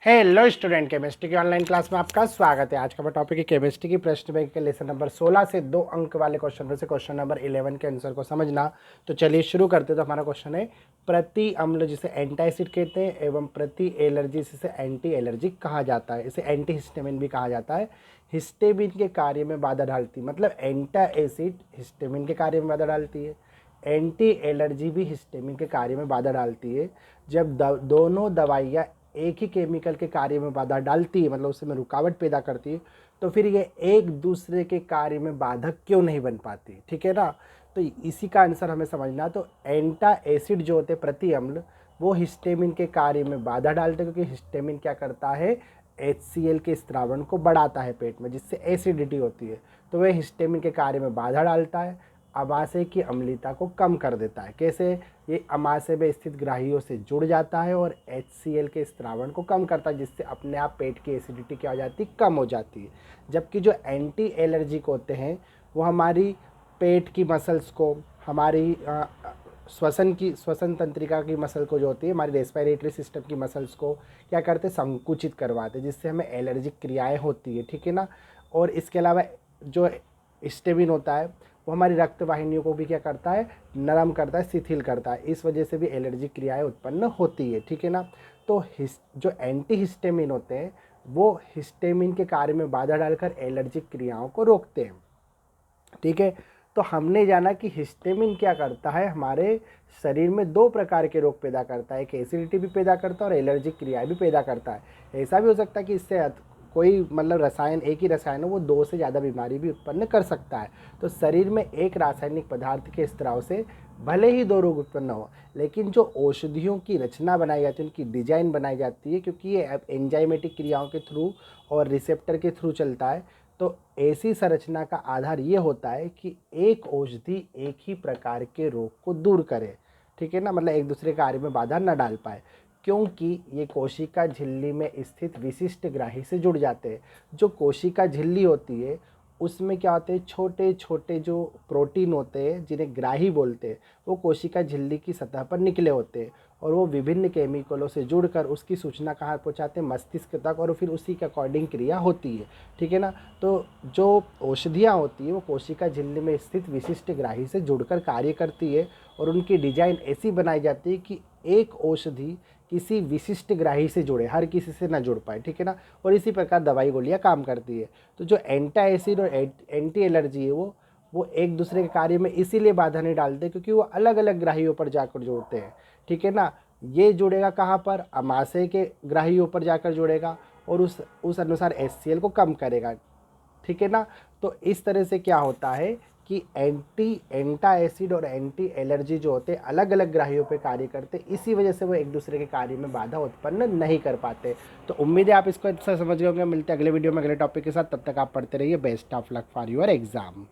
Hello student, chemistry की online class में आपका स्वागत है। आज का टॉपिक है केमिस्ट्री की प्रश्न बैंक के लेसन नंबर 16 से 2 अंक वाले क्वेश्चन में से क्वेश्चन नंबर 11 के आंसर को समझना। तो चलिए शुरू करते। तो हमारा क्वेश्चन है, प्रति अम्ल जिसे एंटासिड कहते हैं एवं प्रति एलर्जी जिसे एंटी एलर्जिक कहा जाता है, इसे एंटी हिस्टामिन भी कहा जाता है। हिस्टामिन के कार्य में बाधा डालती, मतलब एंटा एसिड हिस्टामिन के कार्य में बाधा डालती है, एंटी एलर्जी भी हिस्टामिन के कार्य में बाधा डालती है। जब दोनों दवाइयाँ एक ही केमिकल के कार्य में बाधा डालती है, मतलब उसमें रुकावट पैदा करती है, तो फिर ये एक दूसरे के कार्य में बाधक क्यों नहीं बन पाती, ठीक है ना। तो इसी का आंसर हमें समझना। तो एंटा एसिड जो होते प्रति अम्ल, वो हिस्टामिन के कार्य में बाधा डालते हैं, क्योंकि हिस्टामिन क्या करता है, HCl के स्रावण को बढ़ाता है पेट में, जिससे एसिडिटी होती है। तो वह हिस्टामिन के कार्य में बाधा डालता है, अमाशय की अम्लता को कम कर देता है। कैसे? ये अमाशय में स्थित ग्राहियों से जुड़ जाता है और HCl के स्रावण को कम करता है, जिससे अपने आप पेट की एसिडिटी क्या हो जाती है, कम हो जाती है। जबकि जो एंटी एलर्जिक होते हैं वो हमारी पेट की मसल्स को, हमारी श्वसन तंत्रिका की मसल को, जो होती है हमारी रेस्पिरेटरी सिस्टम की मसल्स को, क्या करते हैं, संकुचित करवाते हैं, जिससे हमें एलर्जिक क्रियाएँ होती है, ठीक है ना। और इसके अलावा जो हिस्टामिन होता है वो हमारी रक्त वाहिनियों को भी क्या करता है, नरम करता है, शिथिल करता है। इस वजह से भी एलर्जी क्रियाएं उत्पन्न होती है, ठीक है ना। तो जो एंटी हिस्टामिन होते हैं वो हिस्टामिन के कार्य में बाधा डालकर एलर्जिक क्रियाओं को रोकते हैं, ठीक है। तो हमने जाना कि हिस्टामिन क्या करता है, हमारे शरीर में दो प्रकार के रोग पैदा करता है, एक एसिडिटी भी पैदा करता है और एलर्जिक क्रियाएं भी पैदा करता है। ऐसा भी हो सकता है कि इससे कोई मतलब रसायन, एक ही रसायन हो, वो दो से ज़्यादा बीमारी भी उत्पन्न कर सकता है। तो शरीर में एक रासायनिक पदार्थ के स्त्राव से भले ही दो रोग उत्पन्न हो, लेकिन जो औषधियों की रचना बनाई जाती है, उनकी डिजाइन बनाई जाती है, क्योंकि ये एंजाइमेटिक क्रियाओं के थ्रू और रिसेप्टर के थ्रू चलता है। तो ऐसी संरचना का आधार ये होता है कि एक औषधि एक ही प्रकार के रोग को दूर करे, ठीक है ना, मतलब एक दूसरे कार्य में बाधा न डाल पाए, क्योंकि ये कोशिका झिल्ली में स्थित विशिष्ट ग्राही से जुड़ जाते हैं। जो कोशिका झिल्ली होती है उसमें क्या होते हैं, छोटे छोटे जो प्रोटीन होते हैं जिन्हें ग्राही बोलते हैं, वो कोशिका झिल्ली की सतह पर निकले होते हैं और वो विभिन्न केमिकलों से जुड़कर उसकी सूचना कहाँ पहुँचाते हैं, मस्तिष्क तक, और फिर उसी के अकॉर्डिंग क्रिया होती है, ठीक है ना। तो जो औषधियाँ होती है वो कोशिका झिल्ली में स्थित विशिष्ट ग्राही से जुड़कर कार्य करती है और उनकी डिजाइन ऐसी बनाई जाती है कि एक औषधि किसी विशिष्ट ग्राही से जुड़े, हर किसी से ना जुड़ पाए, ठीक है ना। और इसी प्रकार दवाई गोलियां काम करती है। तो जो एंटा एसिड और एंटी एलर्जी है वो एक दूसरे के कार्य में इसीलिए बाधा नहीं डालते, क्योंकि वो अलग अलग ग्राहियों पर जाकर जोड़ते हैं, ठीक है ना। ये जुड़ेगा कहाँ पर, अमाशय के ग्राहियों पर जाकर जुड़ेगा और उस अनुसार HCl को कम करेगा, ठीक है ना। तो इस तरह से क्या होता है कि एंटा एसिड और एंटी एलर्जी जो होते हैं अलग अलग ग्राहियों पे कार्य करते, इसी वजह से वो एक दूसरे के कार्य में बाधा उत्पन्न नहीं कर पाते। तो उम्मीद है आप इसको अच्छा समझ गए होंगे। मिलते हैं अगले वीडियो में अगले टॉपिक के साथ, तब तक आप पढ़ते रहिए। Best of luck for your exam.